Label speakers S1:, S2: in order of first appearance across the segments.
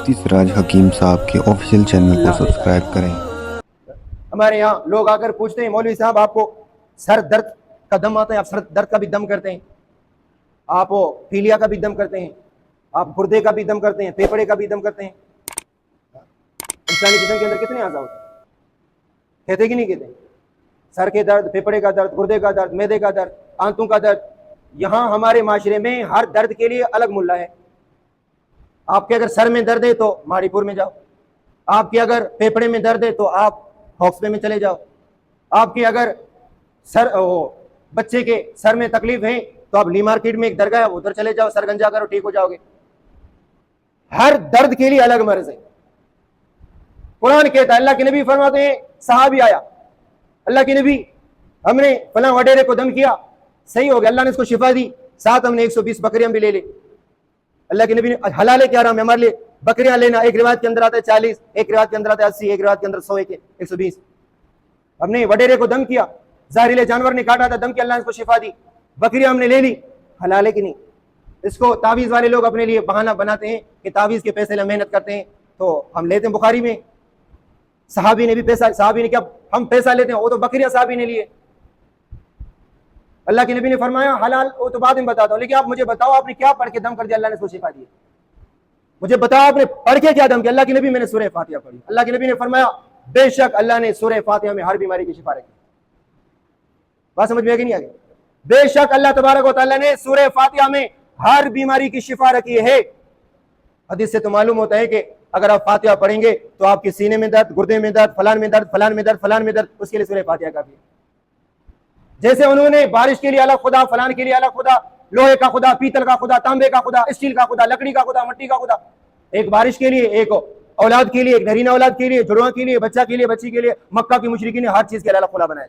S1: मुफ्ती सिराज हकीम साहब के official channel को सब्सक्राइब करें।
S2: हमारे यहाँ लोग आकर पूछते हैं, मौलवी साहब आपको सर दर्द का दम आता है, आप सर दर्द का भी दम करते हैं, आप वो पीलिया का भी दम करते हैं, आप गुर्दे का भी दम करते हैं, फेफड़े का भी दम करते हैं। इंसानी जिस्म के अंदर कितने आज़ा होते हैं, कहते कि नहीं कहते? सर के दर्द, फेफड़े का दर्द, गुर्दे का दर्द, मैदे का दर्द, आंतों का दर्द। यहाँ हमारे माशरे में हर दर्द के लिए अलग मुल्ला है। आपके अगर सर में दर्द है तो माड़ीपुर में जाओ, आपके अगर फेफड़े में दर्द है तो आप हॉस्पिटल में चले जाओ, आपके अगर बच्चे के सर में तकलीफ है तो आप ली मार्केट में एक दरगाह है उधर चले जाओ, सर गंजा करो, ठीक हो जाओगे। हर दर्द के लिए अलग मर्ज है। कुरान कहता है, अल्लाह के नबी फरमाते हैं, सहाबी आया, अल्लाह के नबी हमने फलां वडेरे को दम किया, सही हो गया, अल्लाह ने इसको शिफा दी, साथ हमने 120 बकरियां भी ले ली। अल्लाह के नबी ने हलाल है क्या हराम है हमारे लिए? बकरियां लेना। एक रिवायत के अंदर आता है 40, एक रिवायत के अंदर आता है 80, एक रिवायत के अंदर 100, 120। हमने वडेरे को दम किया, जहरीले जानवर ने काटा था, दम किया, अल्लाह ने इसको शिफा दी, बकरियां हमने ले ली। हलाल है कि नहीं? इसको तावीज वाले लोग अपने लिए बहाना बनाते हैं कि तावीज के पैसे में मेहनत करते हैं तो हम लेते हैं। बुखारी में सहाबी ने भी पैसा, सहाबी ने क्या हम पैसा लेते हैं, वो तो बकरियां सहाबी ने लिए। अल्लाह के नबी ने फरमाया हलाल, वो तो बाद में बताता हूं, लेकिन आप मुझे बताओ आपने क्या पढ़ के दम कर दिया, अल्लाह ने इसको शिफा दी? मुझे बताओ आपने पढ़ के क्या दम किया? अल्लाह के नबी मैंने सूरह फातिहा पढ़ी। अल्लाह के नबी ने फरमाया बेशक अल्लाह ने सूरह फातिहा में हर बीमारी की शिफा रखी। बात समझ में आ गई नहीं? आ गई? बेशक अल्लाह तबारक व तआला ने सूरह फातिहा में हर बीमारी की शिफा रखी है। हदीस से तो मालूम होता है कि अगर आप फातिहा पढ़ेंगे तो आपके सीने में दर्द, गुर्दे में दर्द, फलान में दर्द, फलान में दर्द, फलान में दर्द, उसके लिए सूरह फातिहा काफी है। जैसे उन्होंने बारिश के लिए अलग खुदा, फलान के लिए अलग खुदा, लोहे का खुदा, पीतल का खुदा, तांबे का खुदा, स्टील का खुदा, लकड़ी का खुदा, मिट्टी का खुदा, एक बारिश के लिए, एक औलाद के लिए, एक नरीना औलाद के लिए, जुड़वा के लिए, बच्चा के लिए, बच्ची के लिए, मक्का की मुशरिकीन ने हर चीज के अलग खुदा बनाया।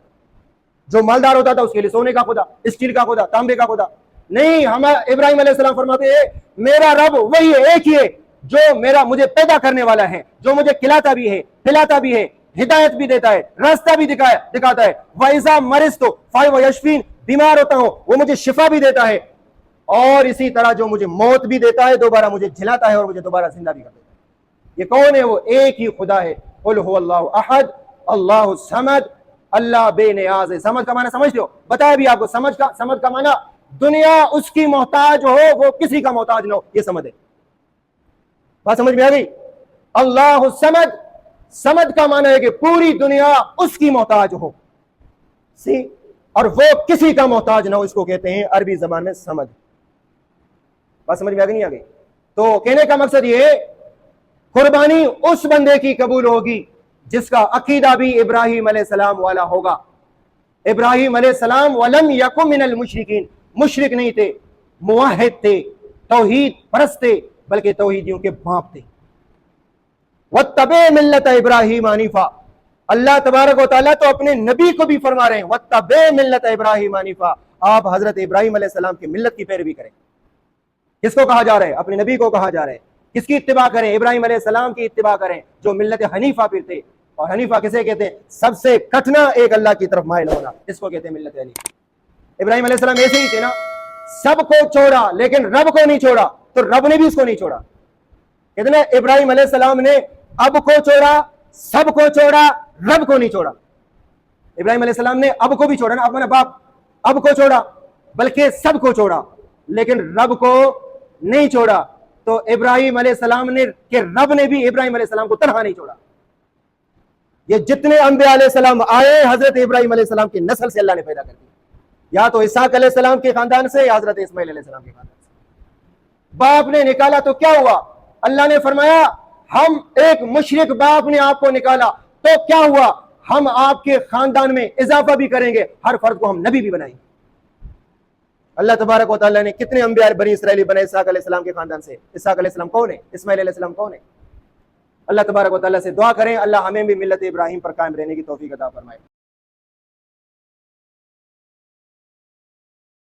S2: जो मालदार होता था उसके लिए सोने का खुदा, स्टील का खुदा, तांबे का खुदा नहीं। हमारा इब्राहिम अलैहिस्सलाम फरमाते हैं मेरा रब वही है, एक ही है, जो मुझे पैदा करने वाला है, जो मुझे खिलाता भी है, पिलाता भी है, हिदायत भी देता है, रास्ता भी दिखाता है। वैसा मरिज तो फाइव यशफीन, बीमार होता हूं वो मुझे शिफा भी देता है, और इसी तरह जो मुझे मौत भी देता है, दोबारा मुझे जिलाता है और मुझे दोबारा जिंदा भी कर देता है। ये कौन है? वो एक ही खुदा है। कुल हुवल्लाहु अहद अल्लाहु समद, अल्लाह बेनियाज है। समझ का माना समझते हो? बताया भी आपको, समझ का माना दुनिया उसकी मोहताज हो, वो किसी का मोहताज ना हो, ये समझ है। बात समझ में आ गई? अल्लाह समद, समद का माना है कि पूरी दुनिया उसकी मोहताज हो, सी, और वो किसी का मोहताज ना हो, इसको कहते हैं अरबी जबान में समद। बात समझ में आ गई नहीं आ गई? तो कहने का मकसद ये, कुर्बानी उस बंदे की कबूल होगी जिसका अकीदा भी इब्राहिम अलैहिस्सलाम वाला होगा। इब्राहिम अलैहिस्सलाम वलम यकुम मिनल मुशरिकीन, मुशरिक नहीं थे, मुवहिद थे, तौहीद परस्त थे, बल्कि तौहीदियों के बाप थे। वत्तबे मिल्लत इब्राहिम हनीफा, अल्लाह तबारक व तआला तो अपने नबी को भी फरमा रहे हैं वत्तबे मिल्लत इब्राहिम हनीफा, आप हजरत इब्राहिम अलैहिस्सलाम की मिल्लत की पैरवी करें। किसको कहा जा रहा है? अपने नबी को कहा जा रहा है। किसकी इत्तिबा करें? इब्राहिम अलैहिस्सलाम की इत्तिबा करें, जो मिल्लत हनीफा फिर थे। और हनीफा किसे कहते हैं? सबसे कठिना एक अल्लाह की तरफ माइल होना, इसको कहते हैं मिल्लत हनीफा। इब्राहिम अलैहिस्सलाम ऐसे ही थे ना, सबको छोड़ा लेकिन रब को नहीं छोड़ा, तो रब ने भी उसको नहीं छोड़ा। कहते हैं इब्राहिम अलैहिस्सलाम ने अब को छोड़ा, सबको छोड़ा, रब को नहीं छोड़ा। इब्राहिम अलैहिस्सलाम ने अब को भी छोड़ा ना, अब मैंने बाप, अब को छोड़ा, बल्कि सबको छोड़ा, लेकिन रब को नहीं छोड़ा। तो इब्राहिम अलैहिस्सलाम ने के रब ने भी इब्राहिम अलैहिस्सलाम को तन्हा नहीं छोड़ा। ये जितने अंबिया अलैहिस्सलाम आए, हजरत इब्राहिम अलैहिस्सलाम की नस्ल से अल्लाह ने पैदा कर दिया, या तो इसहाक अलैहिस्सलाम के खानदान से या हजरत इस्माइल अलैहिस्सलाम के खानदान से। बाप ने निकाला तो क्या हुआ? अल्लाह ने फरमाया हम एक मुशरिक बाप ने आपको निकाला तो क्या हुआ? हम आपके खानदान में इजाफा भी करेंगे, हर फर्द को हम नबी भी बनाएंगे। अल्लाह तबारक व तआला ने कितने अंबिया बनी इसराइली बनाए इसहाक अलैहिस्सलाम के खानदान से। इसहाक अलैहिस्सलाम कौन है? इस्माइल अलैहिस्सलाम कौन है? अल्लाह तबारक व तआला से दुआ करें, अल्लाह हमें भी मिल्लत इब्राहिम पर कायम रहने की तौफीक अता फरमाए।